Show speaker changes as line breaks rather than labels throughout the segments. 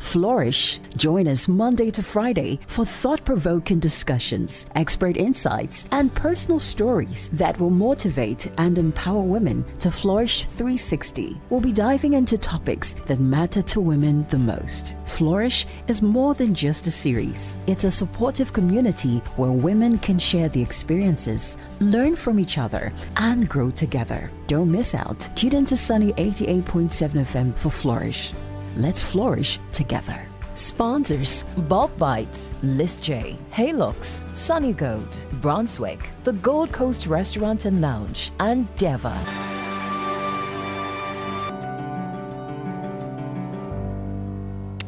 Flourish. Join us Monday to Friday for thought-provoking discussions, expert insights, and personal stories that will motivate and empower women to flourish 360. We'll be diving into topics that matter to women the most. Flourish is more than just a series. It's a supportive community where women can share the experiences, learn from each other, and grow together. Don't miss out. Tune into Sunny 88.7 FM for Flourish. Let's flourish together. Sponsors: Bulk Bites, List J, Halux, Sunny Gold, Brunswick, the Gold Coast Restaurant and Lounge, and Deva.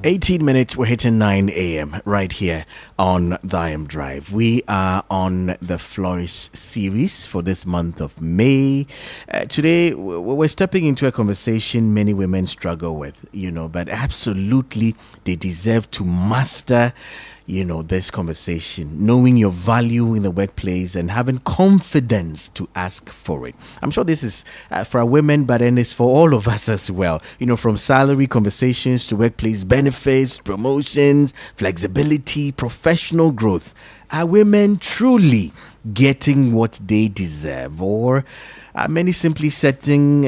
18 minutes, we're hitting 9 a.m. right here on the IM Drive. We are on the Flourish Series for this month of May. Today, we're stepping into a conversation many women struggle with, but absolutely they deserve to master this conversation, knowing your value in the workplace and having confidence to ask for it. I'm sure this is for our women, but then it's for all of us as well. From salary conversations to workplace benefits, promotions, flexibility, professional growth. Are women truly getting what they deserve, or are many simply settling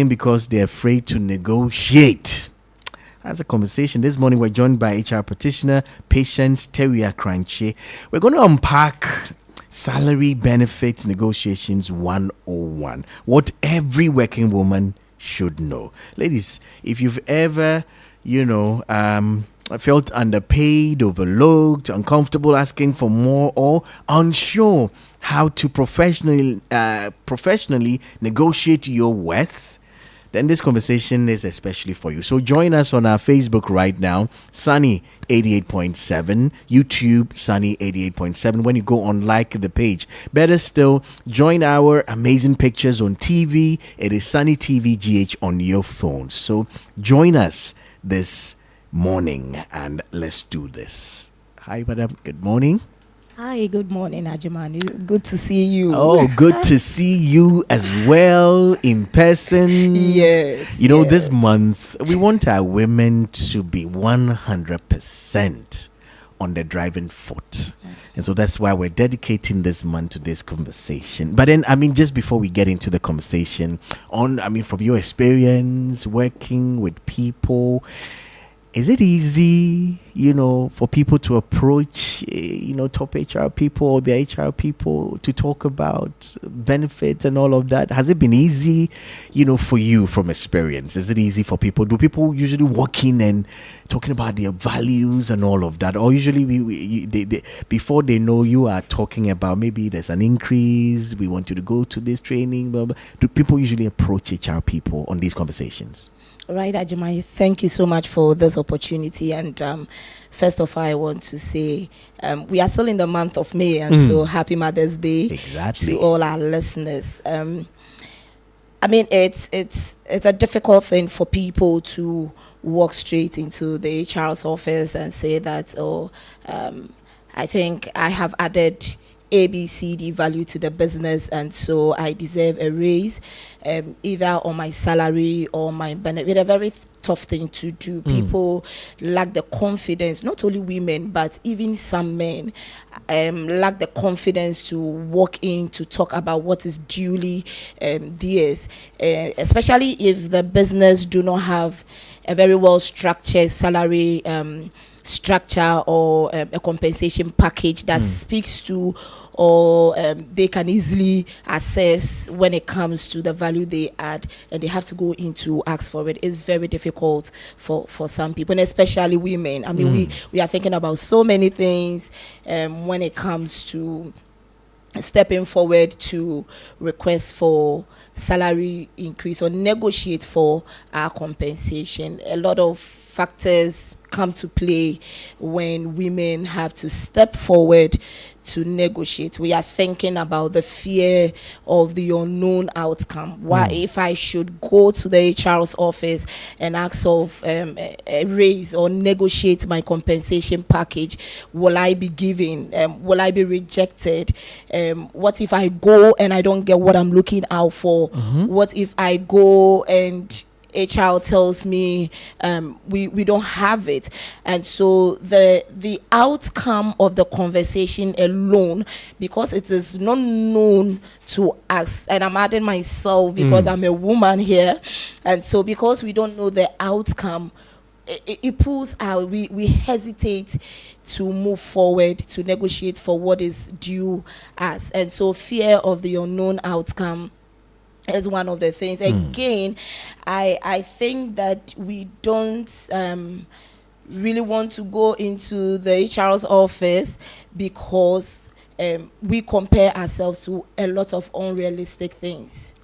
because they're afraid to negotiate? That's a conversation. This morning, we're joined by HR practitioner, Patience Korankye. We're going to unpack salary benefits negotiations 101. What every working woman should know. Ladies, if you've ever, felt underpaid, overlooked, uncomfortable asking for more, or unsure how to professionally negotiate your worth, then this conversation is especially for you. So join us on our Facebook right now, Sunny 88.7, YouTube Sunny 88.7. When you go on, like the page. Better still, join our amazing pictures on TV. It is Sunny TV GH on your phone. So join us this morning and let's do this. Hi, madam. Good morning.
Hi, good morning, Ajimani. Good to see you.
Oh, good to see you as well in person.
Yes.
This month, we want our women to be 100% on the driving foot. And so that's why we're dedicating this month to this conversation. But then, just before we get into the conversation, from your experience working with people, is it easy, for people to approach, top HR people or the HR people to talk about benefits and all of that? Has it been easy, for you from experience? Is it easy for people? Do people usually walk in and talking about their values and all of that? Or usually they before they know you are talking about maybe there's an increase, we want you to go to this training, blah, blah. Do people usually approach HR people on these conversations?
Right, Ajimai, thank you so much for this opportunity. And first of all, I want to say we are still in the month of May, and so happy Mother's Day to all our listeners. It's a difficult thing for people to walk straight into the HR's office and say that, I think I have added ABCD value to the business, and so I deserve a raise, either on my salary or my benefit. A very tough thing to do. People lack the confidence, not only women, but even some men lack the confidence to walk in to talk about what is duly theirs, especially if the business do not have a very well structured salary structure or a compensation package that speaks to, or they can easily assess when it comes to the value they add, and they have to go in to ask for it. It's very difficult for some people, and especially women. We are thinking about so many things when it comes to stepping forward to request for salary increase or negotiate for our compensation. A lot of factors come to play when women have to step forward to negotiate. We are thinking about the fear of the unknown outcome. What if I should go to the HR's office and ask of a raise or negotiate my compensation package? Will I be given? Will I be rejected? What if I go and I don't get what I'm looking out for? What if I go and HR tells me we don't have it. And so the outcome of the conversation alone, because it is not known to us, and I'm adding myself because I'm a woman here, and so because we don't know the outcome, it pulls out, we hesitate to move forward, to negotiate for what is due us. And so fear of the unknown outcome is one of the things. Again, I think that we don't really want to go into the HR's office because we compare ourselves to a lot of unrealistic things.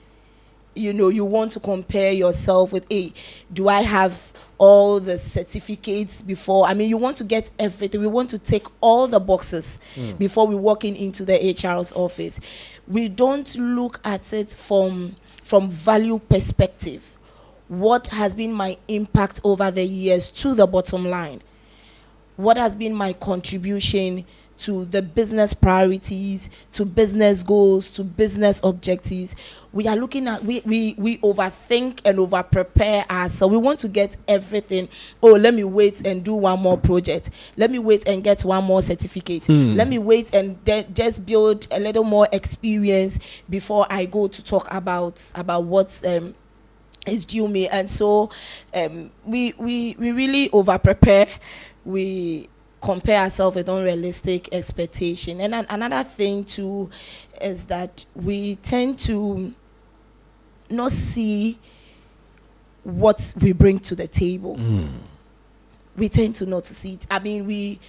You know, you want to compare yourself with, hey, do I have all the certificates before? I mean, you want to get everything. We want to tick all the boxes before we walk into the HR's office. We don't look at it from value perspective. What has been my impact over the years to the bottom line? What has been my contribution to the business priorities, to business goals, to business objectives? We are looking at, we overthink and over prepare ourselves. We want to get everything. Oh, let me wait and do one more project. Let me wait and get one more certificate. Let me wait and just build a little more experience before I go to talk about what's is due me. And so we really over prepare. We compare ourselves with unrealistic expectation. And another thing too is that we tend to not see what we bring to the table. We tend to not to see it. I mean,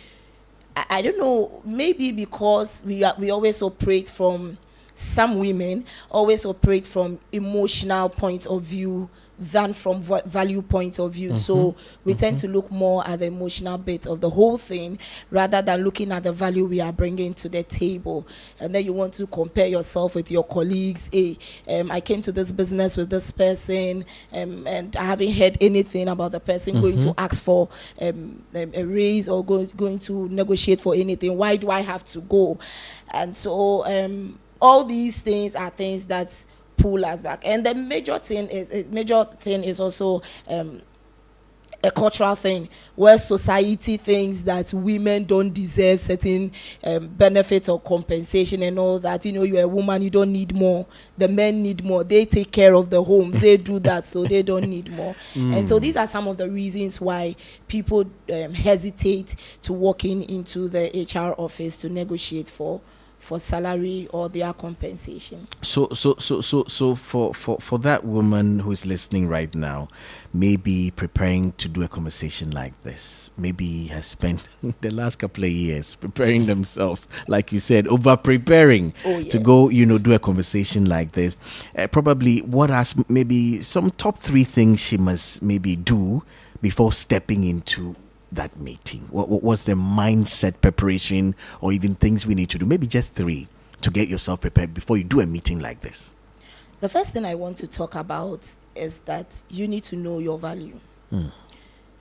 I don't know, maybe because we always operate from, some women always operate from emotional point of view than from value point of view. So we tend to look more at the emotional bit of the whole thing rather than looking at the value we are bringing to the table. And then you want to compare yourself with your colleagues. Hey, I came to this business with this person, and I haven't heard anything about the person going to ask for a raise or going to negotiate for anything. Why do I have to go? And so all these things are things that pull us back. And the major thing is also a cultural thing, where society thinks that women don't deserve certain benefits or compensation and all that. You know, you're a woman, you don't need more. The men need more. They take care of the home. They do that, so they don't need more. And so these are some of the reasons why people hesitate to walk into the HR office to negotiate for salary or their compensation.
So for that woman who is listening right now, maybe preparing to do a conversation like this, maybe has spent the last couple of years preparing themselves, like you said, over preparing to go, do a conversation like this. Probably what are maybe some top 3 things she must maybe do before stepping into that meeting? What was the mindset preparation, or even things we need to do? Maybe just 3 to get yourself prepared before you do a meeting like this.
The first thing I want to talk about is that you need to know your value.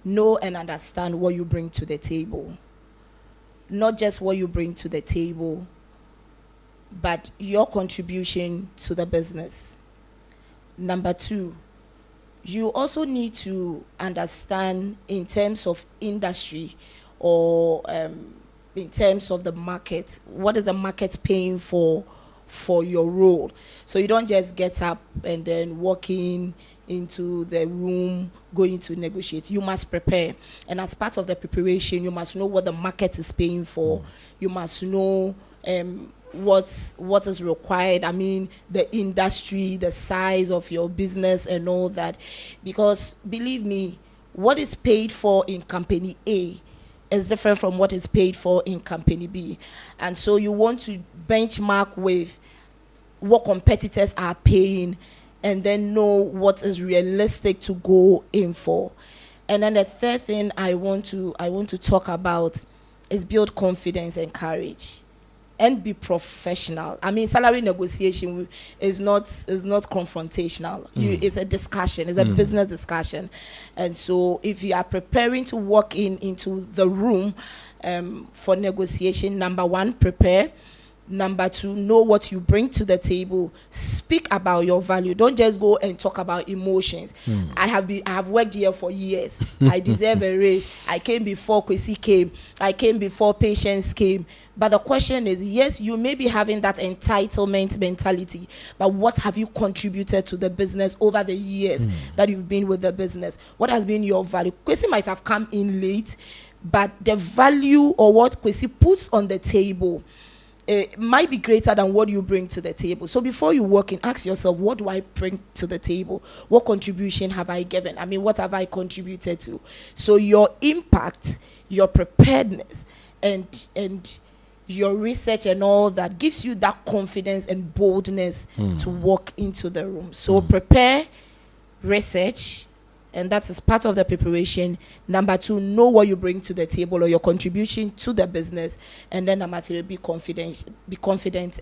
Know and understand what you bring to the table. Not just what you bring to the table, but your contribution to the business. Number 2, you also need to understand in terms of industry or in terms of the market, what is the market paying for your role. So you don't just get up and then walk into the room going to negotiate. You must prepare. And as part of the preparation, you must know what the market is paying for. You must know what is required. I mean, the industry, the size of your business and all that. Because believe me, what is paid for in company A is different from what is paid for in company B. And so you want to benchmark with what competitors are paying and then know what is realistic to go in for. And then the third thing I want to talk about is build confidence and courage. And be professional. I mean, salary negotiation is not confrontational. It's a discussion. It's a business discussion. And so, if you are preparing to walk into the room for negotiation, number 1, prepare. Number two, know what you bring to the table. Speak about your value. Don't just go and talk about emotions. I have worked here for years. I deserve a raise. I came before Kwesi came. I came before Patience came. But the question is, yes, you may be having that entitlement mentality, but what have you contributed to the business over the years that you've been with the business? What has been your value? Kwesi might have come in late, but the value or what Kwesi puts on the table might be greater than what you bring to the table. So before you walk in, ask yourself, what do I bring to the table? What contribution have I given? I mean, what have I contributed to? So your impact, your preparedness, and your research and all that gives you that confidence and boldness to walk into the room. So prepare, research, and that is part of the preparation. Number two, know what you bring to the table or your contribution to the business. And then number three, be confident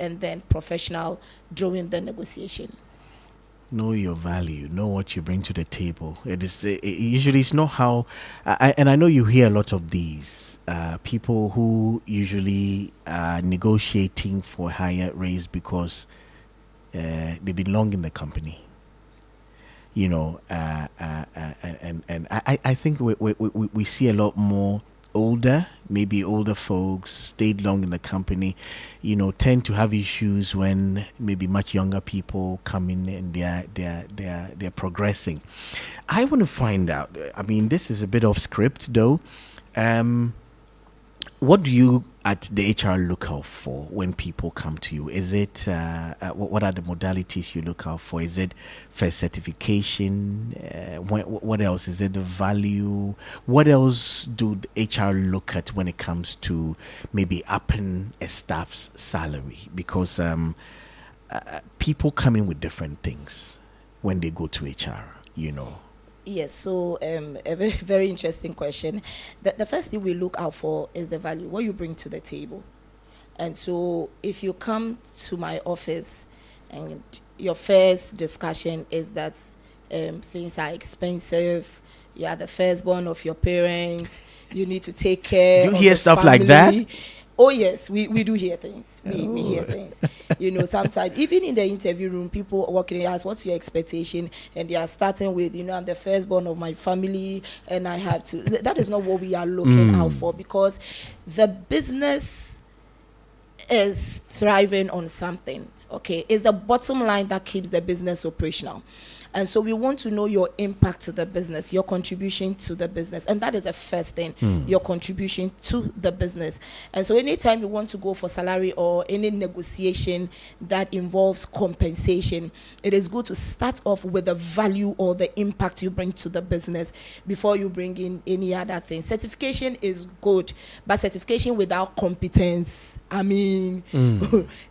and then professional during the negotiation.
Know your value. Know what you bring to the table. It is usually it's not how. And I know you hear a lot of these people who usually are negotiating for higher raise because they belong in the company. You know, and I think we see a lot more maybe older folks stayed long in the company, you know, tend to have issues when maybe much younger people come in and they're progressing. I want to find out. I mean, this is a bit off script though. What do you at the HR look out for when people come to you? Is it what are the modalities you look out for? Is it first certification? What else? Is it the value? What else do the HR look at when it comes to maybe upping a staff's salary? Because people come in with different things when they go to HR, you know.
Yes, so a very, very interesting question. The first thing we look out for is the value, what you bring to the table. And so if you come to my office and your first discussion is that things are expensive, you are the firstborn of your parents, you need to take care
do you
of
hear
the
stuff
family.
like that?
Oh yes, we do hear things. We hear things. You know, sometimes even in the interview room, people walking in ask, "What's your expectation?" And they are starting with, you know, "I'm the firstborn of my family, and I have to." That is not what we are looking out for, because the business is thriving on something. Okay, it's the bottom line that keeps the business operational. And so we want to know your impact to the business, your contribution to the business. And that is the first thing, your contribution to the business. And so anytime you want to go for salary or any negotiation that involves compensation, it is good to start off with the value or the impact you bring to the business before you bring in any other thing. Certification is good, but certification without competence, I mean,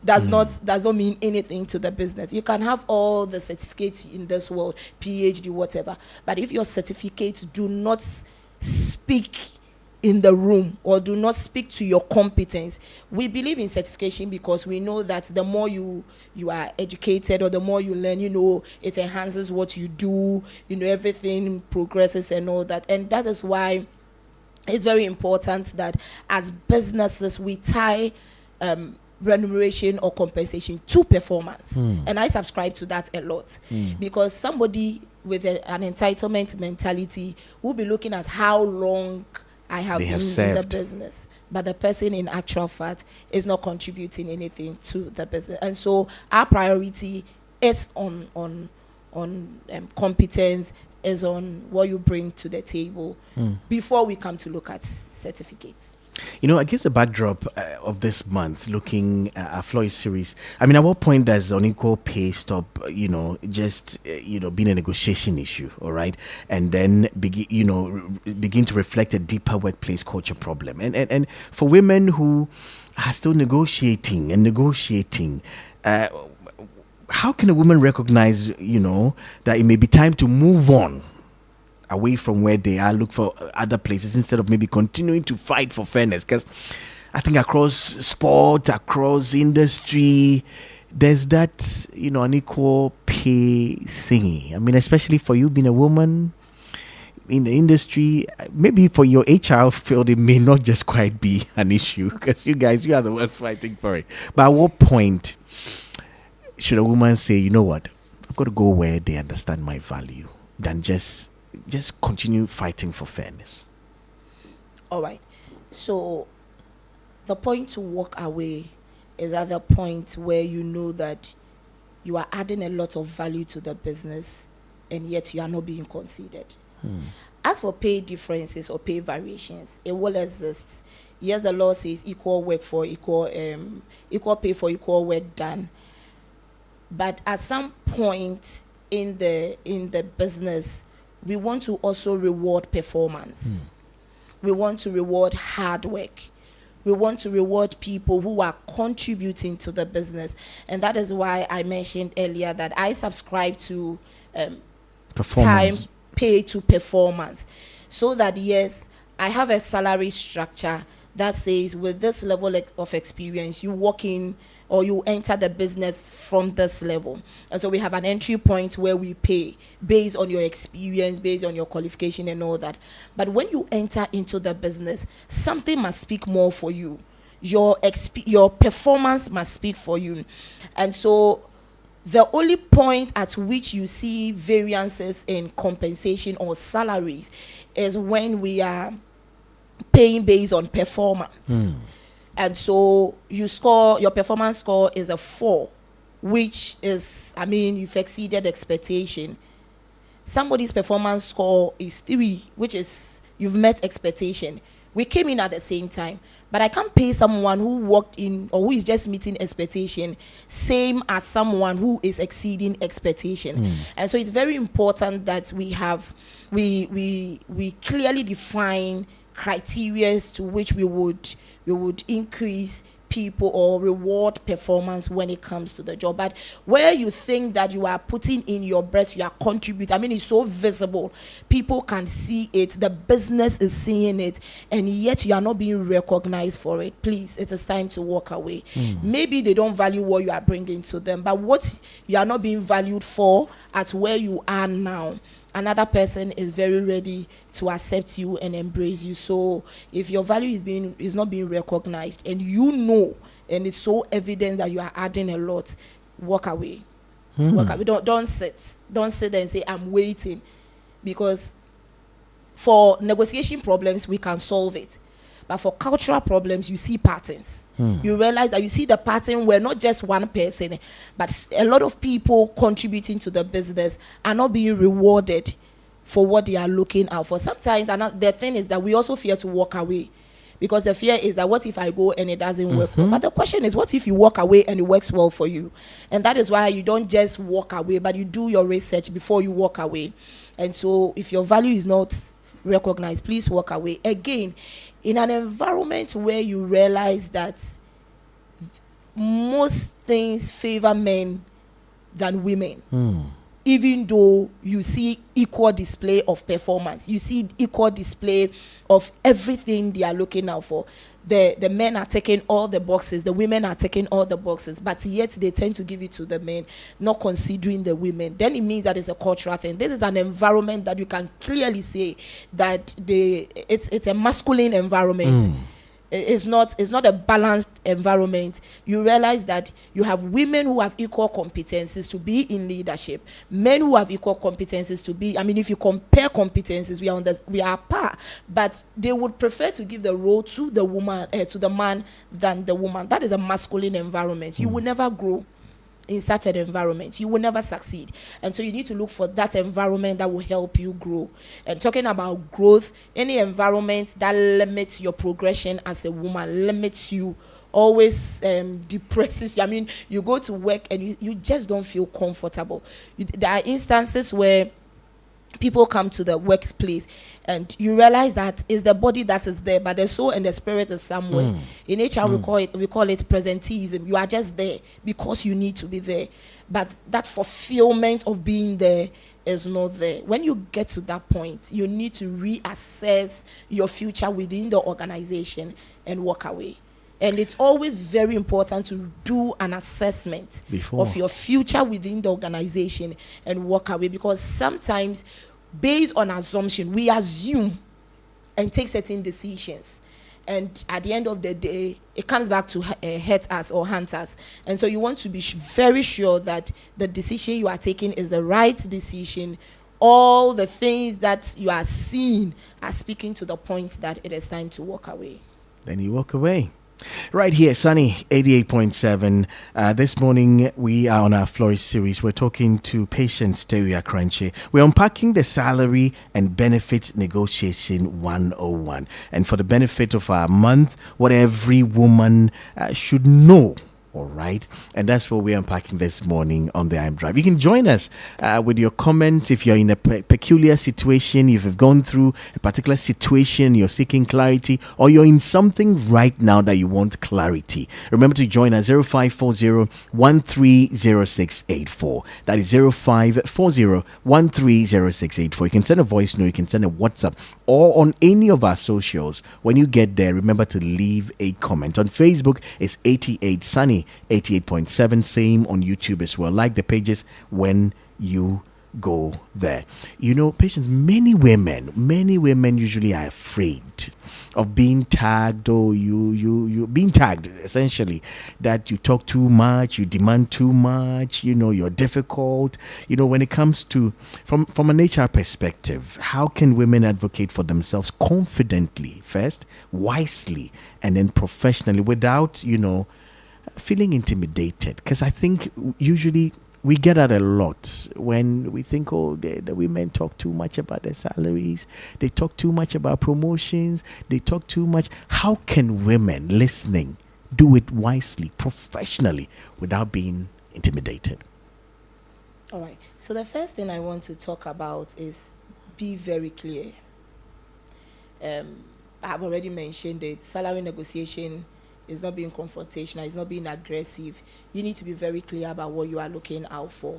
does not mean anything to the business. You can have all the certificates in this world, PhD, whatever, but if your certificates do not speak in the room or do not speak to your competence, we believe in certification because we know that the more you are educated or the more you learn, you know, it enhances what you do, you know, everything progresses and all that. And that is why it's very important that as businesses we tie remuneration or compensation to performance. And I subscribe to that a lot, because somebody with an entitlement mentality will be looking at how long I have been in the business, but the person in actual fact is not contributing anything to the business. And so our priority is on competence, is on what you bring to the table before we come to look at certificates.
You know, against the backdrop of this month, looking at Flourish Series, I mean, at what point does unequal pay stop, you know, just, being a negotiation issue, all right? And then, begin to reflect a deeper workplace culture problem. And for women who are still negotiating, how can a woman recognize, that it may be time to move on away from where they are, look for other places instead of maybe continuing to fight for fairness? Because I think across sport, across industry, there's that, unequal pay thingy. I mean, especially for you being a woman, in the industry, maybe for your HR field, it may not just quite be an issue because you are the ones fighting for it. But at what point should a woman say, you know what, I've got to go where they understand my value than just continue fighting for fairness?
All right. So the point to walk away is at the point where you know that you are adding a lot of value to the business and yet you are not being considered. As for pay differences or pay variations, it will exist. Yes, the law says equal work for equal pay for equal work done. But at some point in the business, we want to also reward performance. We want to reward hard work. We want to reward people who are contributing to the business. And that is why I mentioned earlier that I subscribe to time pay to performance. So that, yes, I have a salary structure that says with this level of experience, you walk in or you enter the business from this level. And so we have an entry point where we pay based on your experience, based on your qualification and all that. But when you enter into the business, something must speak more for you. Your performance must speak for you. And so the only point at which you see variances in compensation or salaries is when we are paying based on performance. And so your performance score is a 4, which is, you've exceeded expectation. Somebody's performance score is 3, which is you've met expectation. We came in at the same time, but I can't pay someone who walked in or who is just meeting expectation same as someone who is exceeding expectation. And so it's very important that we clearly define criteria to which we would increase people or reward performance when it comes to the job. But where you think that you are putting in your best, you are contributing, it's so visible, people can see it, the business is seeing it, and yet you are not being recognized for it. Please, it is time to walk away. Maybe they don't value what you are bringing to them, but what you are not being valued for at where you are now, another person is very ready to accept you and embrace you. So if your value is not being recognized, and and it's so evident that you are adding a lot, walk away. Walk away. Don't sit there and say I'm waiting, because for negotiation problems we can solve it, but for cultural problems you see patterns. You realize that you see the pattern where not just one person, but a lot of people contributing to the business are not being rewarded for what they are looking out for. Sometimes the thing is that we also fear to walk away, because the fear is that what if I go and it doesn't work well? But the question is, what if you walk away and it works well for you? And that is why you don't just walk away, but you do your research before you walk away. And so if your value is not recognized, please walk away. Again, in an environment where you realize that most things favor men than women, even though you see equal display of performance, you see equal display of everything they are looking out for. The men are taking all the boxes, the women are taking all the boxes, but yet they tend to give it to the men, not considering the women. Then it means that it's a cultural thing. This is an environment that you can clearly say that it's a masculine environment. It's not a balanced environment. You realize that you have women who have equal competencies to be in leadership, men who have equal competencies to be, if you compare competencies, we are par, but they would prefer to give the role to the woman, to the man, than the woman. That is a masculine environment. You will never grow in such an environment. You will never succeed. And so you need to look for that environment that will help you grow. And talking about growth, any environment that limits your progression as a woman, limits you, always depresses you. You go to work and you just don't feel comfortable. There are instances where people come to the workplace and you realize that it's the body that is there, but the soul and the spirit is somewhere. In HR we call it presenteeism. You are just there because you need to be there, but that fulfillment of being there is not there. When you get to that point, you need to reassess your future within the organization and walk away. And it's always very important to do an assessment of your future within the organization and walk away, because sometimes based on assumption, we assume and take certain decisions. And at the end of the day, it comes back to hurt us or haunt us. And so you want to be very sure that the decision you are taking is the right decision. All the things that you are seeing are speaking to the point that it is time to walk away.
Then you walk away. Right here, Sunny 88.7. This morning, we are on our Flourish series. We're talking to Patience Korankye. We're unpacking the salary and benefits negotiation 101. And for the benefit of our month, what every woman should know. All right. And that's what we're unpacking this morning on the I'm Drive. You can join us with your comments if you're in a peculiar situation, if you've gone through a particular situation, you're seeking clarity, or you're in something right now that you want clarity. Remember to join us 0540-130684. That is 0540-130684. You can send a voice note, you can send a WhatsApp, or on any of our socials. When you get there, remember to leave a comment. On Facebook, it's 88 Sunny 88.7. Same on YouTube as well. Like the pages when you go there. You know, Patience, many women usually are afraid of being tagged, or you being tagged, essentially, that you talk too much, you demand too much, you're difficult. When it comes to from an HR perspective, how can women advocate for themselves confidently first, wisely, and then professionally without feeling intimidated? Because I think usually we get that a lot when we think, the women talk too much about their salaries, they talk too much about promotions, they talk too much. How can women listening do it wisely, professionally, without being intimidated?
All right. So the first thing I want to talk about is be very clear. I've already mentioned it. Salary negotiation is not being confrontational, it's not being aggressive. You need to be very clear about what you are looking out for.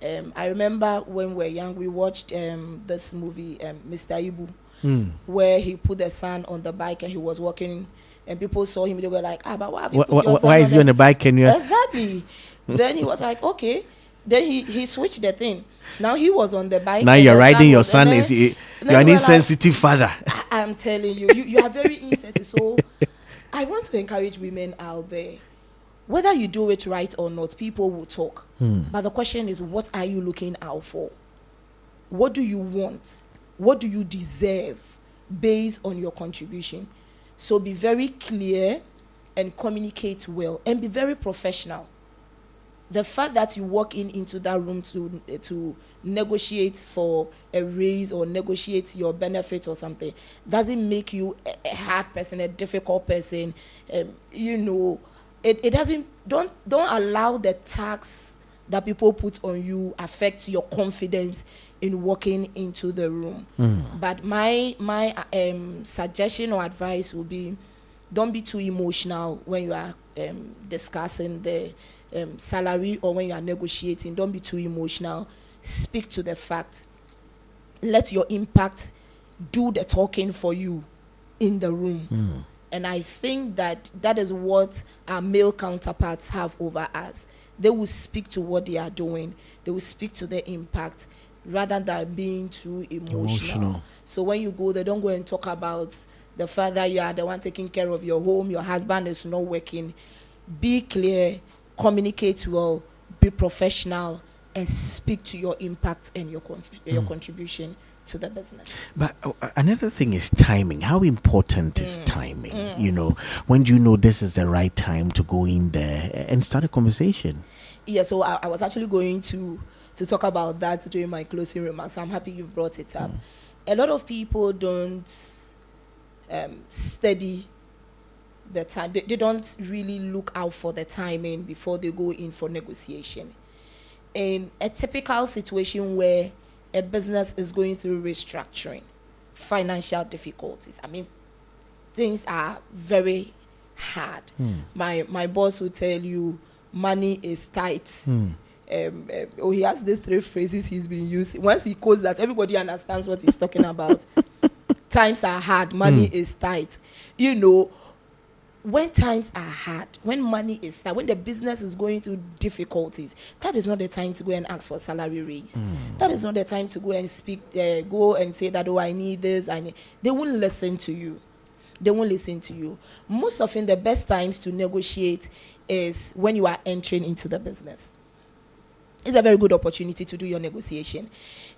I remember when we were young, we watched this movie, Mr. Ibu, where he put the son on the bike and he was walking, and people saw him, they were like, but why have you put your son
why is he on the bike?
Exactly. Then he was like, okay. Then he switched the thing. Now he was on the bike.
Now you're riding your son. You're an insensitive father.
I'm telling you, you are very insensitive. So I want to encourage women out there, whether you do it right or not, people will talk. But the question is, what are you looking out for? What do you want? What do you deserve based on your contribution? So be very clear and communicate well and be very professional. The fact that you walk into that room to negotiate for a raise or negotiate your benefit or something doesn't make you a hard person, a difficult person. It doesn't. Don't allow the tax that people put on you affect your confidence in walking into the room. But my suggestion or advice would be, don't be too emotional when you are discussing the salary or when you are negotiating. Don't be too emotional. Speak to the fact. Let your impact do the talking for you in the room. And I think that is what our male counterparts have over us. They will speak to what they are doing. They will speak to the impact rather than being too emotional. So when you go there, don't go and talk about the fact that you are the one taking care of your home, your husband is not working. Be clear, communicate well, be professional, and speak to your impact and your contribution to the business.
But another thing is timing. How important is timing? When do you know this is the right time to go in there and start a conversation?
Yeah, so I was actually going to talk about that during my closing remarks. I'm happy you've brought it up. A lot of people don't study the time. They don't really look out for the timing before they go in for negotiation. In a typical situation where a business is going through restructuring, financial difficulties, things are very hard. My boss will tell you money is tight. He has these 3 phrases he's been using. Once he quotes that, everybody understands what he's talking about. Times are hard, money is tight. when times are hard, when money is tight, when the business is going through difficulties, that is not the time to go and ask for salary raise. That is not the time to go and go and say that, oh, I need this. They won't listen to you. They won't listen to you. Most often, the best times to negotiate is when you are entering into the business. It's a very good opportunity to do your negotiation,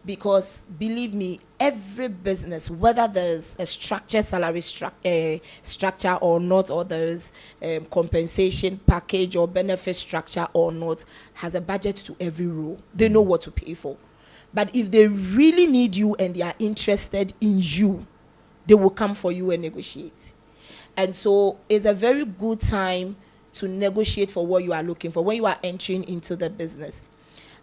because believe me, every business, whether there's a structured salary structure or not, or there's compensation package or benefit structure or not, has a budget to every role. They know what to pay for. But if they really need you and they are interested in you, they will come for you and negotiate. And so it's a very good time to negotiate for what you are looking for when you are entering into the business.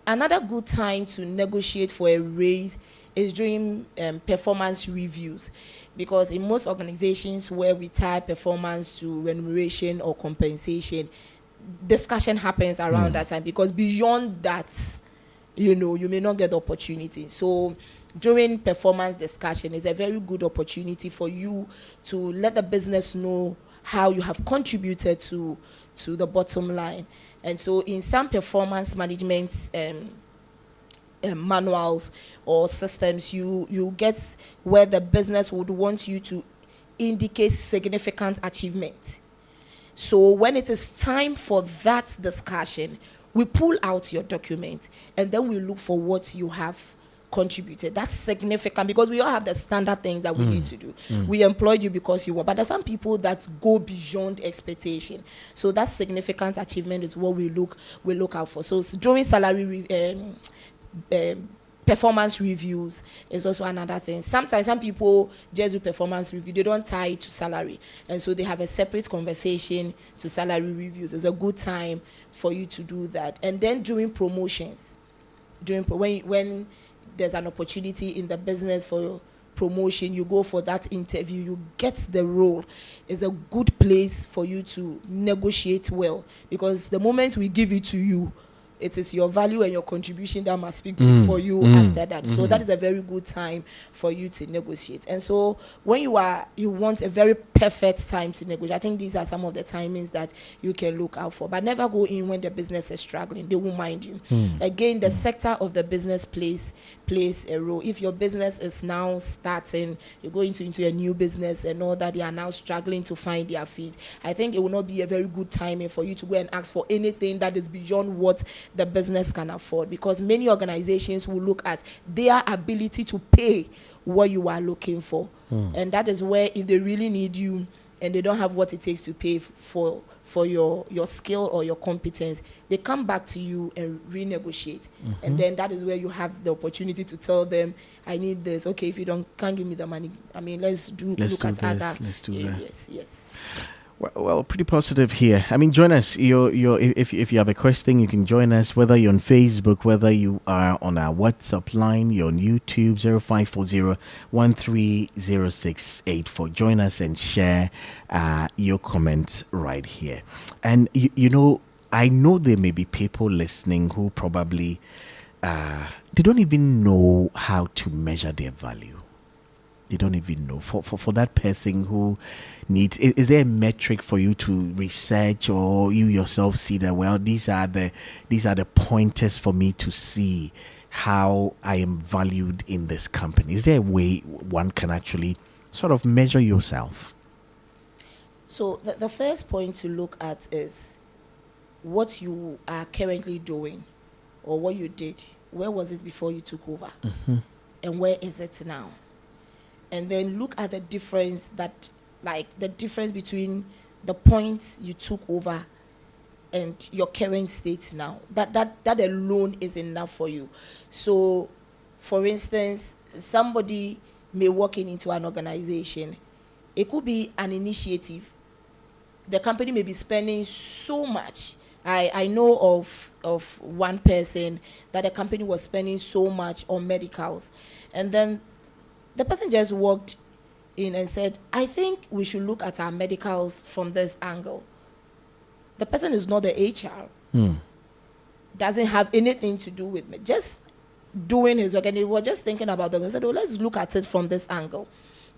Another good time to negotiate for a raise is during performance reviews, because in most organizations where we tie performance to remuneration or compensation, discussion happens around that time, because beyond that, you may not get the opportunity. So during performance discussion is a very good opportunity for you to let the business know how you have contributed to the bottom line. And so in some performance management manuals or systems, you get where the business would want you to indicate significant achievement. So when it is time for that discussion, we pull out your document and then we look for what you have contributed. That's significant, because we all have the standard things that we need to do. We employed you because you were, but there's some people that go beyond expectation. So that significant achievement is what we look out for. So during salary performance reviews is also another thing. Sometimes some people just do performance review, they don't tie it to salary, and so they have a separate conversation to salary reviews. It's a good time for you to do that. And then during promotions, when there's an opportunity in the business for promotion, you go for that interview, you get the role. It's a good place for you to negotiate well, because the moment we give it to you, it is your value and your contribution that must speak for you after that. So that is a very good time for you to negotiate. And so when you want a very perfect time to negotiate, I think these are some of the timings that you can look out for. But never go in when the business is struggling. They won't mind you. Again, the sector of the business plays a role. If your business is now starting, you're going into a new business and all that, they are now struggling to find their feet, I think it will not be a very good timing for you to go and ask for anything that is beyond what the business can afford, because many organizations will look at their ability to pay what you are looking for. And that is where, if they really need you and they don't have what it takes to pay for your skill or your competence, they come back to you and renegotiate. And then that is where you have the opportunity to tell them, I need this. Okay, if you can't give me the money, let's look at other areas. Yes.
Well, pretty positive here. Join us. If you have a question, you can join us, whether you're on Facebook, whether you are on our WhatsApp line, you're on YouTube, 0540-130684. Join us and share your comments right here. And, I know there may be people listening who probably, they don't even know how to measure their value. They don't even know. For that person who needs, is there a metric for you to research, or you yourself see that, well, these are the pointers for me to see how I am valued in this company? Is there a way one can actually sort of measure yourself?
So the first point to look at is what you are currently doing, or what you did. Where was it before you took over? And where is it now? And then look at the difference between the points you took over and your current state now. That alone is enough for you. So, for instance, somebody may walk into an organization. It could be an initiative. The company may be spending so much. I know of one person that the company was spending so much on medicals, and then the person just walked in and said, I think we should look at our medicals from this angle. The person is not the HR. Doesn't have anything to do with me. Just doing his work. And he was just thinking about them. He said, let's look at it from this angle.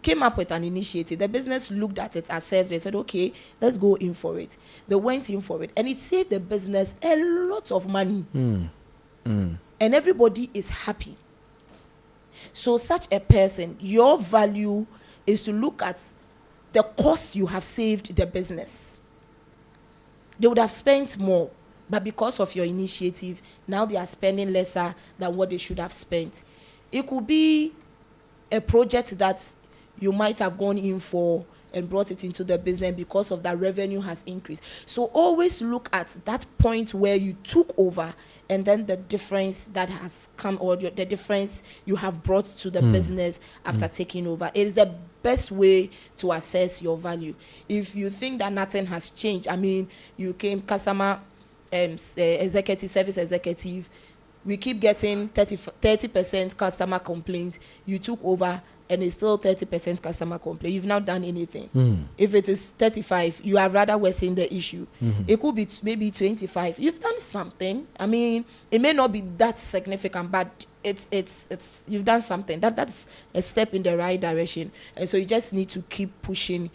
came up with an initiative. The business looked at it, assessed, they said, okay, let's go in for it. They went in for it, and it saved the business a lot of money. And everybody is happy. So such a person, your value is to look at the cost you have saved the business. They would have spent more, but because of your initiative, now they are spending lesser than what they should have spent. It could be a project that you might have gone in for and brought it into the business, because of that revenue has increased. So always look at that point where you took over, and then the difference that has come, or the difference you have brought to the business after taking over. It is the best way to assess your value. If you think that nothing has changed, I mean, you came customer executive, service executive, we keep getting 30% customer complaints. You took over and it's still 30% customer complaint. You've not done anything. If it is 35, you are rather worsening the issue. It could be maybe 25. You've done something. I mean, it may not be that significant, but it's you've done something. That's a step in the right direction. And so you just need to keep pushing.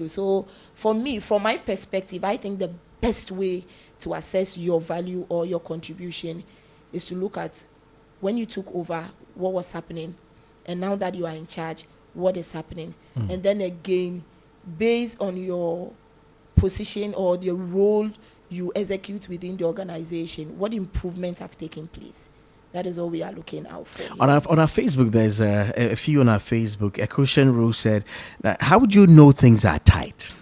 So for me, from my perspective, I think the best way to assess your value or your contribution is to look at when you took over, what was happening, and now that you are in charge, what is happening. And then again, based on your position or the role you execute within the organization, what improvements have taken place. That is all we are looking out for.
On our Facebook, there's a few on our Facebook. A question rule said, how would you know things are tight?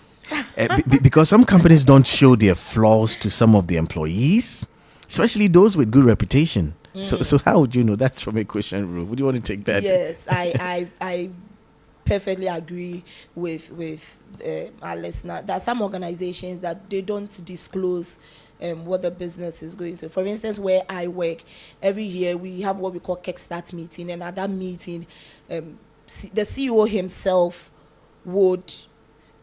Because some companies don't show their flaws to some of the employees, especially those with good reputation. So how would you know? That's from a question rule. Would you want to take that?
Yes, I perfectly agree with our listener. There are some organizations that they don't disclose what the business is going through. For instance, where I work, every year we have what we call kickstart meeting, and at that meeting, the CEO himself would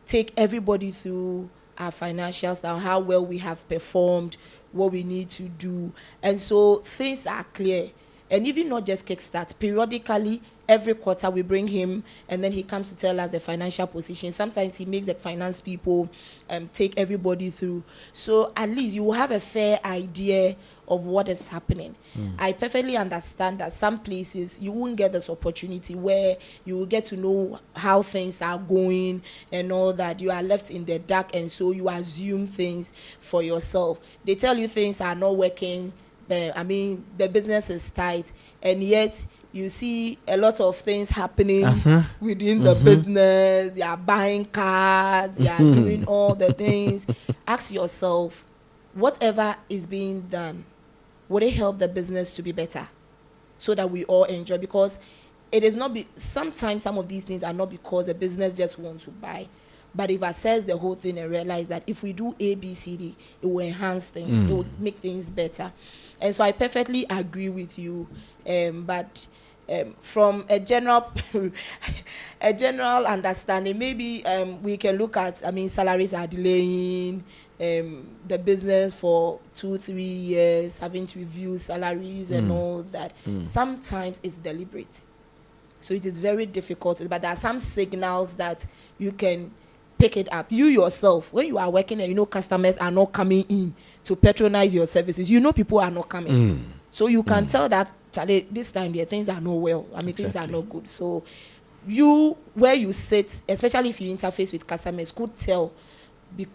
take everybody through our financials, now how well we have performed, what we need to do. And so things are clear. And even not just kickstart, periodically, every quarter we bring him, and then he comes to tell us the financial position. Sometimes he makes the finance people take everybody through. So at least you will have a fair idea of what is happening. I perfectly understand that some places you won't get this opportunity where you will get to know how things are going and all that. You are left in the dark, and so you assume things for yourself. They tell you things are not working. I mean, the business is tight, and yet you see a lot of things happening within the business. They are buying cars, they are doing all the things. Ask yourself, whatever is being done, would it help the business to be better so that we all enjoy? Because it is not, sometimes some of these things are not because the business just wants to buy. But if I assess the whole thing and realize that if we do A, B, C, D, it will enhance things, it will make things better. And so I perfectly agree with you. But from a general understanding, maybe we can look at, I mean, salaries are delaying, the business for 2-3 years, having to review salaries and all that. Sometimes it's deliberate. So it is very difficult, but there are some signals that you can pick it up. You yourself, when you are working and you know customers are not coming in to patronize your services, you know people are not coming. So you can tell that this time things are not well. I mean, things are not good. So you, where you sit, especially if you interface with customers, could tell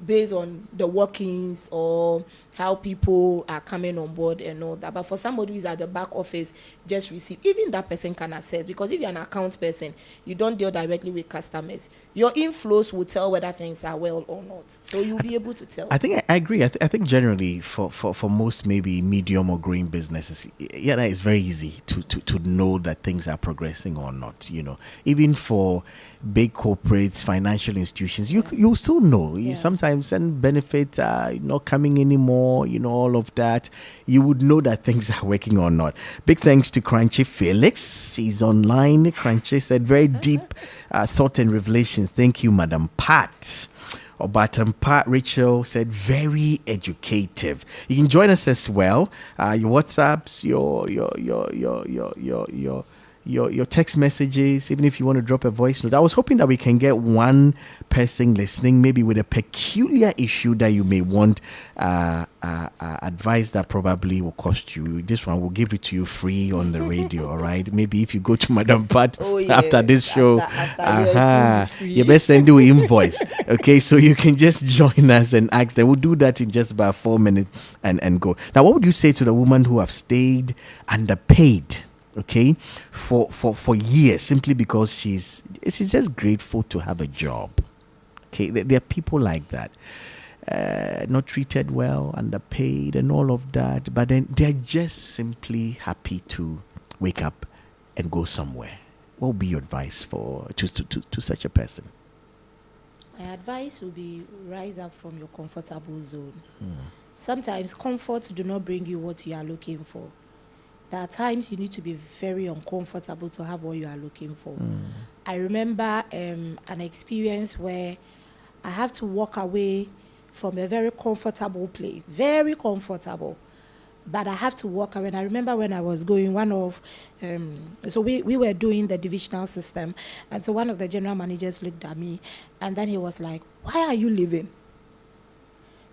based on the workings or how people are coming on board and all that. But for somebody who is at the back office, just receive, even that person can assess, because if you're an account person, you don't deal directly with customers. Your inflows will tell whether things are well or not. So you'll be able to tell.
I think I agree. I think generally for most maybe medium or growing businesses, it's very easy to know that things are progressing or not. You know, even for big corporates, financial institutions, you still know. You sometimes send benefits not coming anymore. All of that. You would know that things are working or not. Big thanks to Korankye Felix. He's online. Korankye said very deep thought and revelations. Thank you, Madam Pat. Obatam Pat Rachel said very educative. You can join us as well. Your WhatsApps, your text messages, even if you want to drop a voice note. I was hoping that we can get one person listening, maybe with a peculiar issue that you may want advice that probably will cost you. This one will give it to you free on the radio, all right? Maybe if you go to Madam Pat after this show, you best send you an invoice, okay? So you can just join us and ask them. We'll do that in just about 4 minutes and go. Now, what would you say to the women who have stayed underpaid, okay, for years, simply because she's just grateful to have a job? Okay, there are people like that, not treated well, underpaid, and all of that, but then they're just simply happy to wake up and go somewhere. What would be your advice to such a person?
My advice would be rise up from your comfortable zone. Sometimes comfort do not bring you what you are looking for. There are times you need to be very uncomfortable to have what you are looking for. I remember an experience where I have to walk away from a very comfortable place, very comfortable, but I have to walk away. And I remember when I was going, so we were doing the divisional system, and so one of the general managers looked at me, and then he was like, "Why are you leaving?"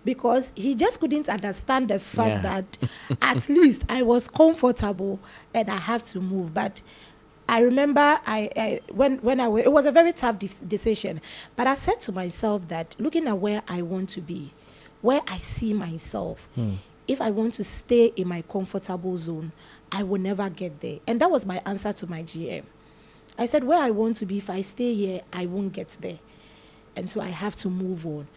Because he just couldn't understand the fact that at least I was comfortable and I have to move. But I remember it was a very tough decision. But I said to myself that looking at where I want to be, where I see myself, if I want to stay in my comfortable zone, I will never get there. And that was my answer to my GM. I said, where I want to be, if I stay here, I won't get there. And so I have to move on.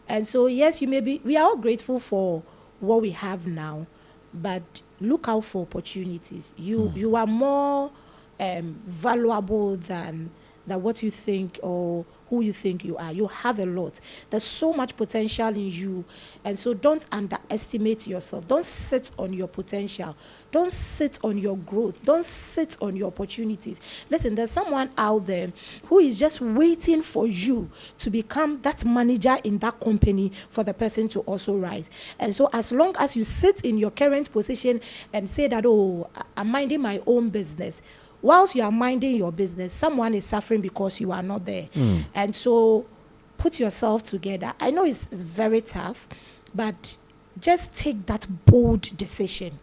And so, yes, we are all grateful for what we have now, but look out for opportunities. You are more valuable than what you think or who you think you are. You have a lot. There's so much potential in you. And so don't underestimate yourself. Don't sit on your potential. Don't sit on your growth. Don't sit on your opportunities. Listen, there's someone out there who is just waiting for you to become that manager in that company for the person to also rise. And so as long as you sit in your current position and say that, oh, I'm minding my own business, whilst you are minding your business, someone is suffering because you are not there. And so put yourself together. I know it's very tough, but just take that bold decision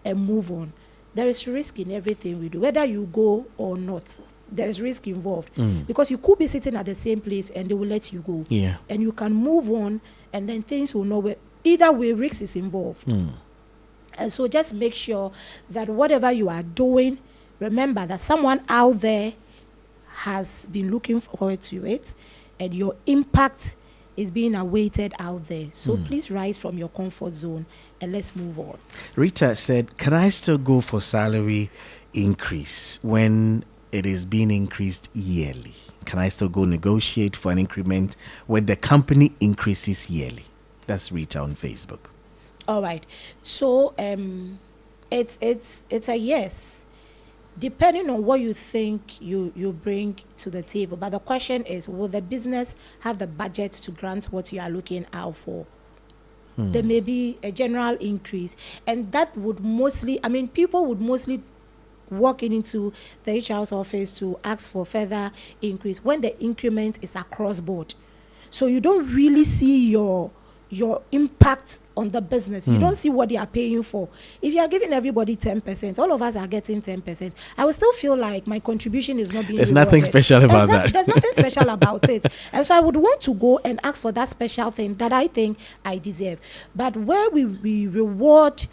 and move on. There is risk in everything we do, whether you go or not. There is risk involved because you could be sitting at the same place and they will let you go. Yeah. And you can move on and then things will know where. Either way, risk is involved. And so just make sure that whatever you are doing, remember that someone out there has been looking forward to it and your impact is being awaited out there. So please rise from your comfort zone and let's move on.
Rita said, can I still go for salary increase when it is being increased yearly? Can I still go negotiate for an increment when the company increases yearly? That's Rita on Facebook.
All right. So it's a yes, depending on what you think you bring to the table. But the question is, will the business have the budget to grant what you are looking out for? There may be a general increase, and that would people would mostly walk into the HR's office to ask for further increase when the increment is across board. So you don't really see your impact on the business. You don't see what they are paying for. If you are giving everybody 10%, all of us are getting 10%. I will still feel like my contribution is not being
There's
rewarded.
Nothing special about that.
There's nothing special about it. And so I would want to go and ask for that special thing that I think I deserve. But where we reward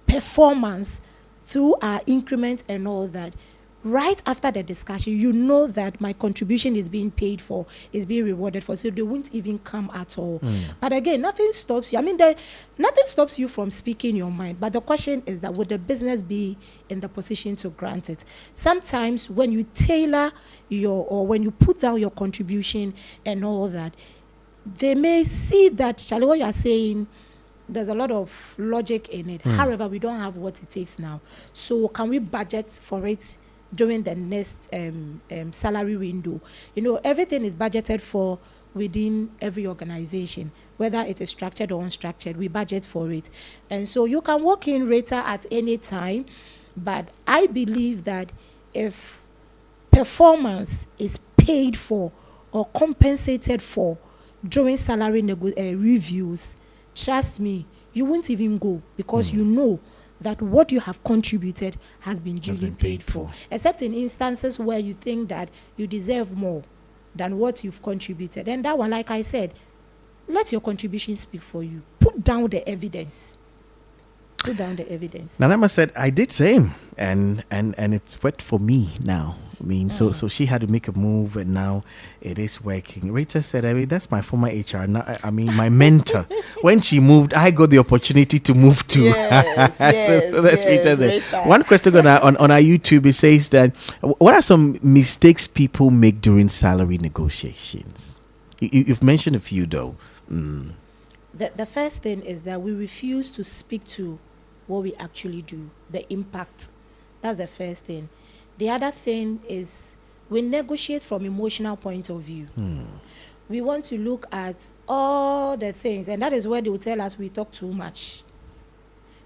performance through our increment and all that, right after the discussion, you know that my contribution is being paid for, is being rewarded for, so they won't even come at all. But again, nothing stops you. Nothing stops you from speaking your mind. But the question is that would the business be in the position to grant it? Sometimes when you tailor when you put down your contribution and all that, they may see that, Charlie, what you are saying, there's a lot of logic in it. However, we don't have what it takes now. So can we budget for it during the next salary window? Everything is budgeted for within every organization, whether it is structured or unstructured. We budget for it. And so you can walk in, Rita, at any time. But I believe that if performance is paid for or compensated for during salary reviews, trust me, you won't even go, because you know that what you have contributed has been duly paid for. Except in instances where you think that you deserve more than what you've contributed. And that one, like I said, let your contribution speak for you. Put down the evidence. Put down the evidence.
Nanama said, I did same, and it's worked for me now. I mean, so she had to make a move, and now it is working. Rita said, I mean, that's my former HR. Now, I mean, my mentor. When she moved, I got the opportunity to move too.
Yes,
so that's Rita said.
Rita.
One question on our YouTube, it says that, what are some mistakes people make during salary negotiations? You've mentioned a few, though.
The first thing is that we refuse to speak to what we actually do, the impact. That's the first thing. The other thing is we negotiate from emotional point of view. We want to look at all the things, and that is where they will tell us we talk too much,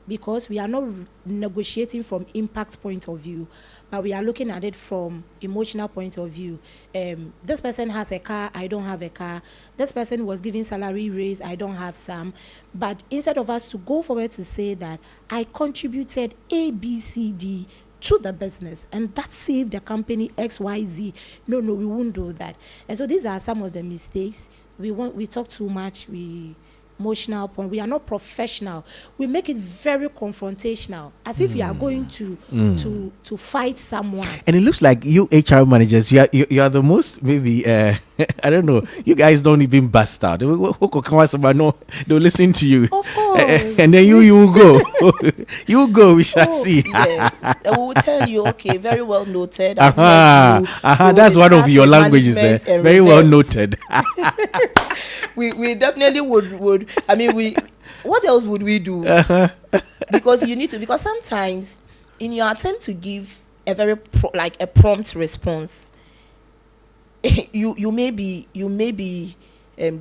because we are not negotiating from impact point of view, but we are looking at it from emotional point of view. This person has a car, I don't have a car. This person was giving salary raise, I don't have some. But instead of us to go forward to say that I contributed A, B, C, D to the business, and that saved the company X, Y, Z. No, we won't do that. And so these are some of the mistakes. We talk too much, emotional point. We are not professional. We make it very confrontational, as if you are going to fight someone. And
it looks like you HR managers, you are the most, maybe I don't know. You guys don't even bust out. They'll listen to you.
Of course.
And then you will go. You go. We shall see.
Yes. We will tell you. Okay. Very well noted.
That's one of your languages. Very well noted.
we definitely would. I mean, what else would we do? Because you need to. Because sometimes, in your attempt to give a very a prompt response, you may be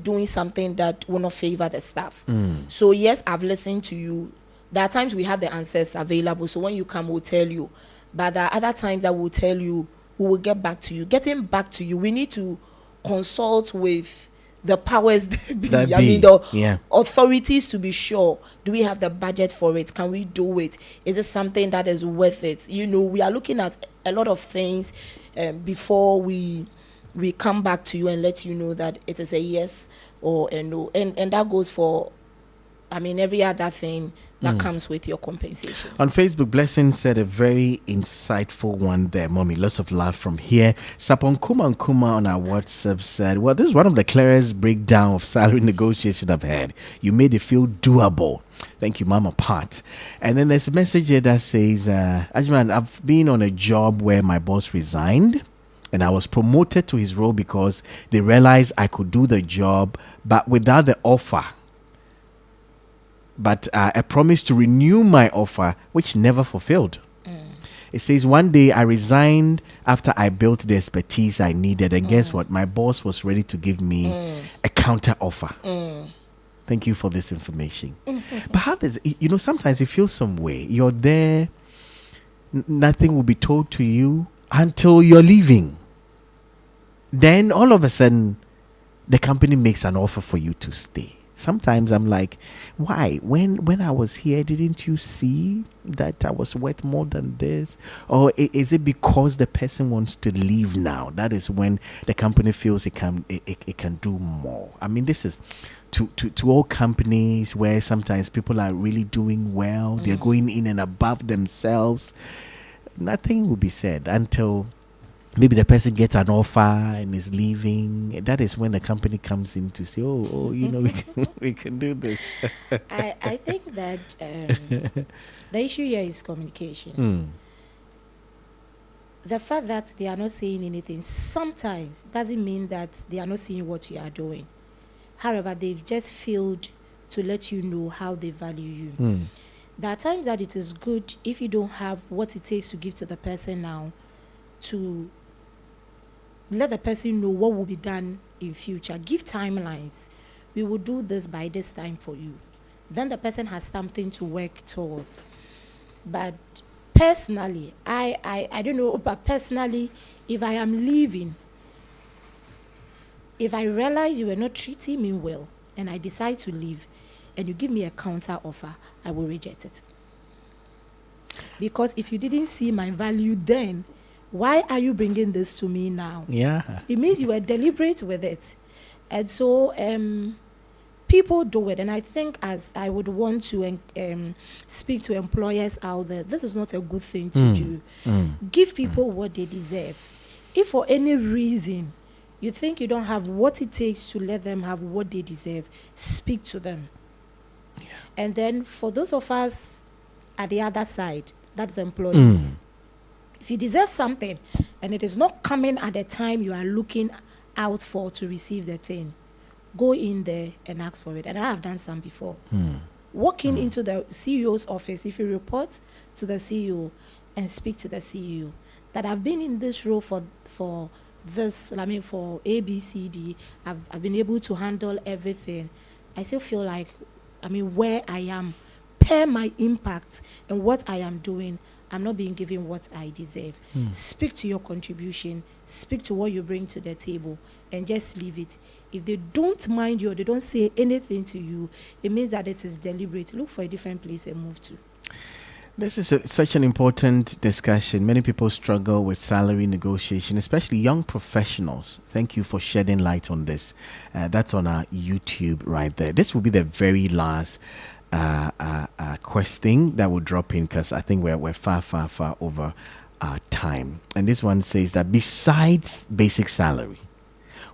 doing something that will not favor the staff. So yes, I've listened to you. There are times we have the answers available. So when you come, we'll tell you. But there are other times that we'll tell you, we will get back to you. Getting back to you, we need to consult with the powers that be. I mean, the authorities, to be sure. Do we have the budget for it? Can we do it? Is it something that is worth it? We are looking at a lot of things before we come back to you and let you know that it is a yes or a no. And that goes for, every other thing that comes with your compensation.
On Facebook, Blessing said a very insightful one there, Mommy. Lots of love from here. Sapon Kuma on our WhatsApp said, well, this is one of the clearest breakdown of salary negotiation I've had. You made it feel doable. Thank you, Mama Pat. And then there's a message here that says, Ajman, I've been on a job where my boss resigned, and I was promoted to his role because they realized I could do the job, but without the offer. But a promise to renew my offer, which never fulfilled. It says, one day I resigned after I built the expertise I needed. And guess what? My boss was ready to give me a counter offer. Thank you for this information. But how does, sometimes it feels some way. You're there, nothing will be told to you until you're leaving. Then all of a sudden, the company makes an offer for you to stay. Sometimes I'm like, why? When I was here, didn't you see that I was worth more than this? Or is it because the person wants to leave now? That is when the company feels it can do more. I mean, this is to all companies where sometimes people are really doing well. They're going in and above themselves. Nothing will be said until maybe the person gets an offer and is leaving. That is when the company comes in to say, we can do this.
I think that the issue here is communication. The fact that they are not saying anything sometimes doesn't mean that they are not seeing what you are doing. However, they've just failed to let you know how they value you. There are times that it is good if you don't have what it takes to give to the person now, to let the person know what will be done in future. Give timelines. We will do this by this time for you. Then the person has something to work towards. But personally, I don't know, but personally, if I am leaving, if I realize you were not treating me well and I decide to leave and you give me a counter offer, I will reject it. Because if you didn't see my value then, why are you bringing this to me now?
Yeah.
It means you were deliberate with it. And so people do it. And I think as I would want to speak to employers out there, this is not a good thing to do. Give people what they deserve. If for any reason you think you don't have what it takes to let them have what they deserve, speak to them. Yeah. And then for those of us at the other side, that's employees. If you deserve something and it is not coming at the time you are looking out for to receive the thing, go in there and ask for it. And I have done some before. Walking into the CEO's office, if you report to the CEO and speak to the CEO, that I've been in this role for this, for ABCD, I've been able to handle everything. I still feel like, where I am, per my impact and what I am doing, I'm not being given what I deserve. Speak to your contribution, speak to what you bring to the table, and just leave it. If they don't mind you or they don't say anything to you, it means that it is deliberate. Look for a different place and move to.
This is such an important discussion. Many people struggle with salary negotiation, especially young professionals. Thank you for shedding light on this. That's on our YouTube right there. This will be the very last question that will drop in, because I think we're far over our time. And this one says that besides basic salary,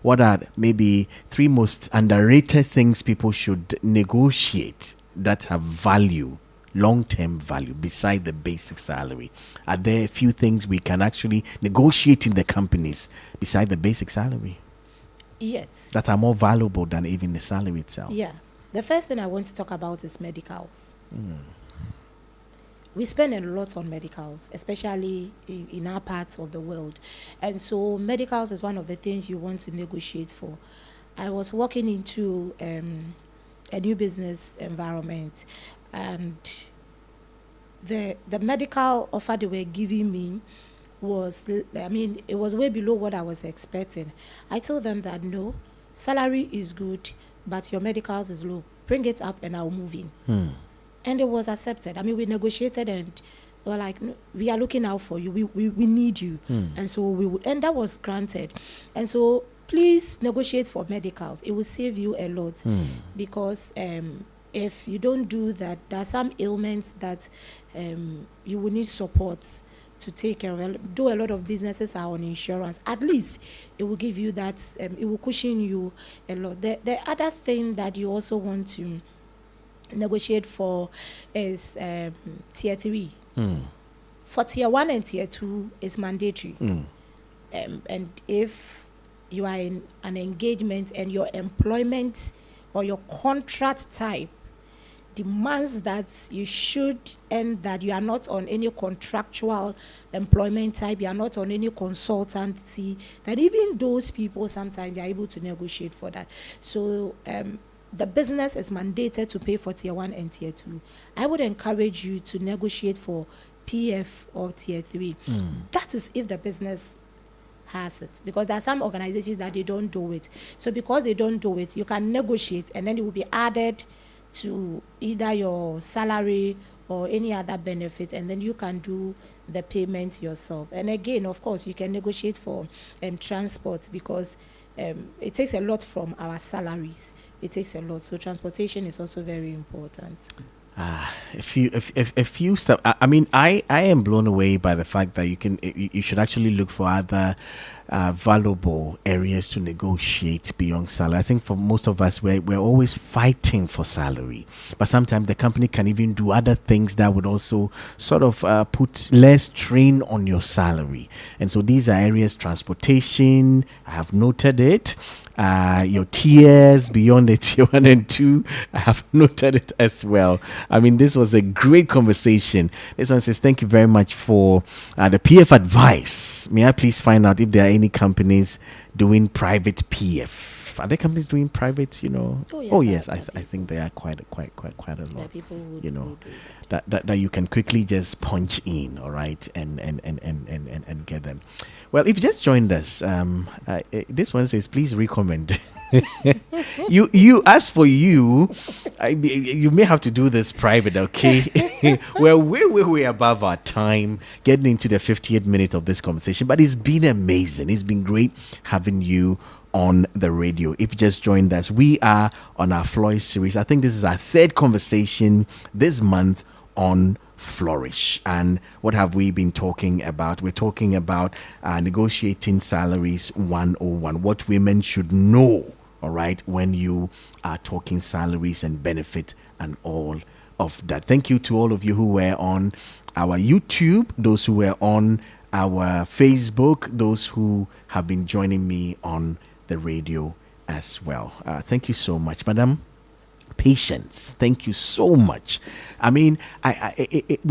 what are maybe 3 most underrated things people should negotiate that have value, long-term value, beside the basic salary? Are there a few things we can actually negotiate in the companies beside the basic salary?
Yes.
That are more valuable than even the salary itself?
Yeah. The first thing I want to talk about is medicals. We spend a lot on medicals, especially in our parts of the world. And so medicals is one of the things you want to negotiate for. I was walking into a new business environment, and the medical offer they were giving me was, it was way below what I was expecting. I told them that no, salary is good, but your medicals is low. Bring it up and I'll move in. And it was accepted. We negotiated and they were like, no, we are looking out for you. We need you. And so and that was granted. And so please negotiate for medicals. It will save you a lot. Because if you don't do that, there are some ailments that you will need support to take care of. Do a lot of businesses are on insurance. At least it will give you that, it will cushion you a lot. The other thing that you also want to negotiate for is tier 3. For tier 1 and tier 2 is mandatory. And if you are in an engagement and your employment or your contract type demands that you should, and that you are not on any contractual employment type, you are not on any consultancy, that even those people sometimes they are able to negotiate for that. So the business is mandated to pay for tier 1 and tier 2. I would encourage you to negotiate for PF or tier 3. That is if the business has it, because there are some organizations that they don't do it. So because they don't do it, you can negotiate and then it will be added to either your salary or any other benefit, and then you can do the payment yourself. And again, of course, you can negotiate for transport, because it takes a lot from our salaries. It takes a lot. So transportation is also very important.
A few stuff. I am blown away by the fact that you should actually look for other valuable areas to negotiate beyond salary. I think for most of us, we're always fighting for salary, but sometimes the company can even do other things that would also sort of put less strain on your salary. And so these are areas: transportation. I have noted it. Your tiers beyond the tier 1 and 2, I have noted it as well. This was a great conversation. This one says, thank you very much for the PF advice. May I please find out if there are any companies doing private PF? are there companies doing private,
Oh, yeah,
yes,
there
I think there are quite a lot.
There are people who
you know
who do
that you can quickly just punch in, all right, and get them. Well, if you just joined us, this one says, please recommend. you as for you, you may have to do this private, okay? We're way above our time, getting into the 50th minute of this conversation, but it's been amazing. It's been great having you on the radio. If you just joined us, we are on our Flourish series. I think this is our third conversation this month on Flourish. And what have we been talking about? We're talking about negotiating salaries 101, what women should know, all right, when you are talking salaries and benefit and all of that. Thank you to all of you who were on our YouTube, those who were on our Facebook, those who have been joining me on the radio as well. Thank you so much, Madam. Patience. Thank you so much. I mean,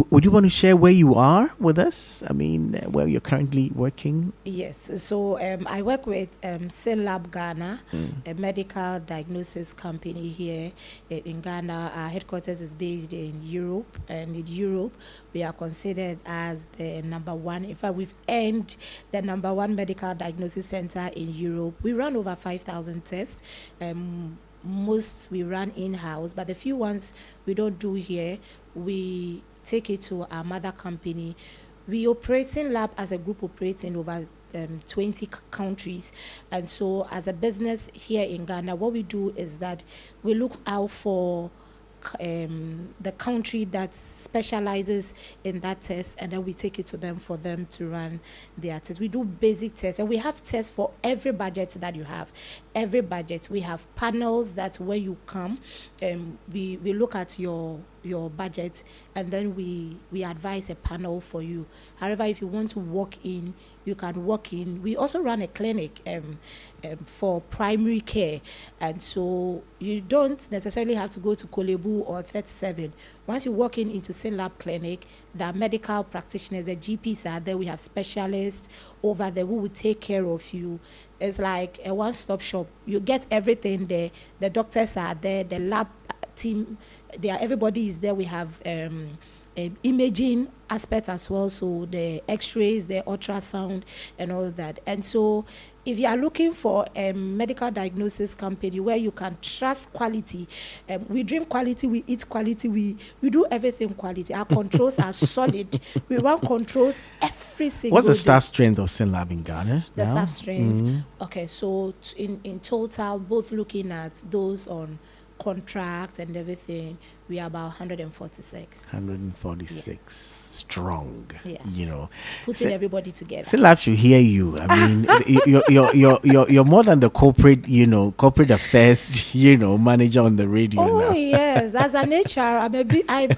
would you want to share where you are with us? I mean, where you're currently working?
Yes. So I work with Synlab Ghana, a medical diagnosis company here in Ghana. Our headquarters is based in Europe, and in Europe, we are considered as the number one. In fact, we've earned the number one medical diagnosis center in Europe. We run over 5,000 tests. Most we run in-house, but the few ones we don't do here, we take it to our mother company. We operate in lab as a group, operating over 20 countries. And so as a business here in Ghana, what we do is that we look out for the country that specializes in that test, and then we take it to them for them to run their tests. We do basic tests, and we have tests for every budget that you have. Every budget, we have panels that when you come, we look at your budget, and then we advise a panel for you. However, if you want to walk in, you can walk in. We also run a clinic for primary care, and so you don't necessarily have to go to Kolebu or 37. Once you walk into Synlab Clinic, the medical practitioners, the GPs are there. We have specialists over there who will take care of you. It's like a one-stop shop. You get everything there. The doctors are there. The lab team, everybody is there. We have imaging aspect as well, so the x-rays, the ultrasound and all that. And so if you are looking for a medical diagnosis company where you can trust quality, we drink quality, we eat quality, we do everything quality. Our controls are solid. We run controls every single
What's the
day.
staff strength of Synlab in Ghana
The
now?
staff strength. Okay, so in total, both looking at those on contract and everything, we are about 146.
146.
Yes.
Strong.
Yeah. Putting everybody together.
Synlab should hear you. I mean, you're more than the corporate affairs, manager on the radio now.
Oh yes, as an HR,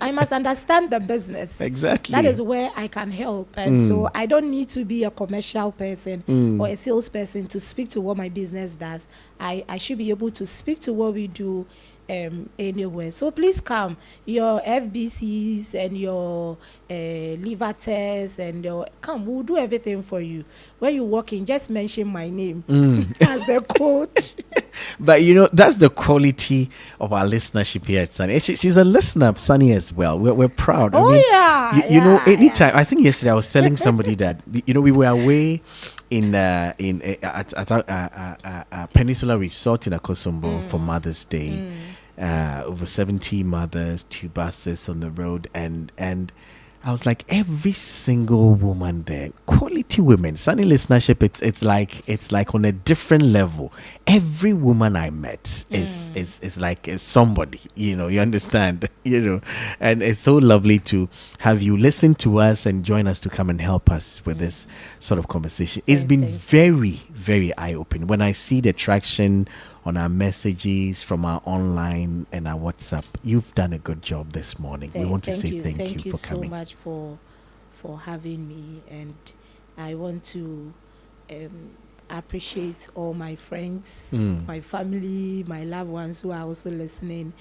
I must understand the business.
Exactly.
That is where I can help, and so I don't need to be a commercial person or a salesperson to speak to what my business does. I should be able to speak to what we do anywhere. So please come, your FBCs and your liver tests and we'll do everything for you. When you walk in, just mention my name as the coach.
But that's the quality of our listenership here at Sunny. She's a listener, Sunny, as well. We're proud. Anytime. I think yesterday I was telling somebody that we were away at Peninsula Resort in Akosombo for Mother's Day. Over 70 mothers, 2 buses on the road, and I was like, every single woman there, quality women. Sunny listenership, it's like on a different level. Every woman I met is like somebody, you understand, and it's so lovely to have you listen to us and join us to come and help us with this sort of conversation. It's been very, very eye-opening. When I see the traction on our messages from our online and our WhatsApp, you've done a good job this morning. We want to say thank you for coming.
Thank you so much for having me, and I want to appreciate all my friends, my family, my loved ones who are also listening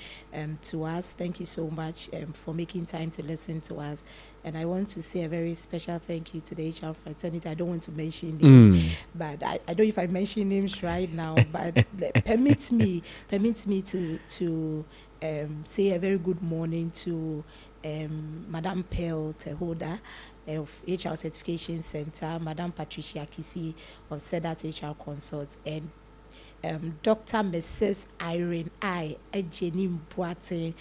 to us. Thank you so much for making time to listen to us. And I want to say a very special thank you to the HR fraternity. I don't want to mention names, but I don't know if I mention names right now, but permits me to say a very good morning to Madam Pearl Tehoda of HR Certification Center, Madam Patricia Kisi of Sedat HR Consult, and Dr. Mrs. Irene I. Ejenim Boateng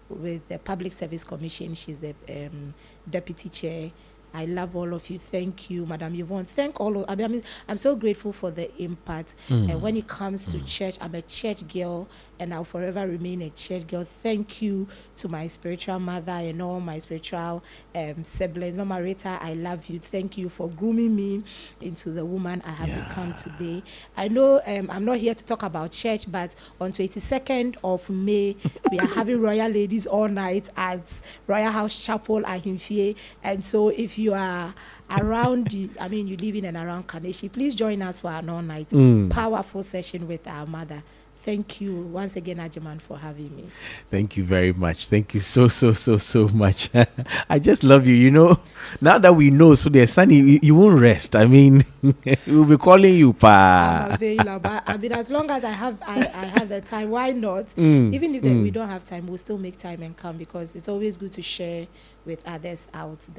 with the Public Service Commission. She's the deputy chair. I love all of you. Thank you, Madam Yvonne. Thank all of. I'm so grateful for the impact. And when it comes to church, I'm a church girl, and I'll forever remain a church girl. Thank you to my spiritual mother and all my spiritual siblings. Mama Rita, I love you. Thank you for grooming me into the woman I have become today. I know I'm not here to talk about church, but on 22nd of May, we are having Royal Ladies all night at Royal House Chapel at Himfie. And so if you are around, you live in and around Kaneshi, please join us for an all-night powerful session with our mother. Thank you once again, Ajiman, for having me.
Thank you very much. Thank you so much. I just love you. You know, now that we know, so there's Sunny, you won't rest. We'll be calling you, Pa.
I'm available. As long as I have the time, why not? Even if we don't have time, we'll still make time and come, because it's always good to share with others out there.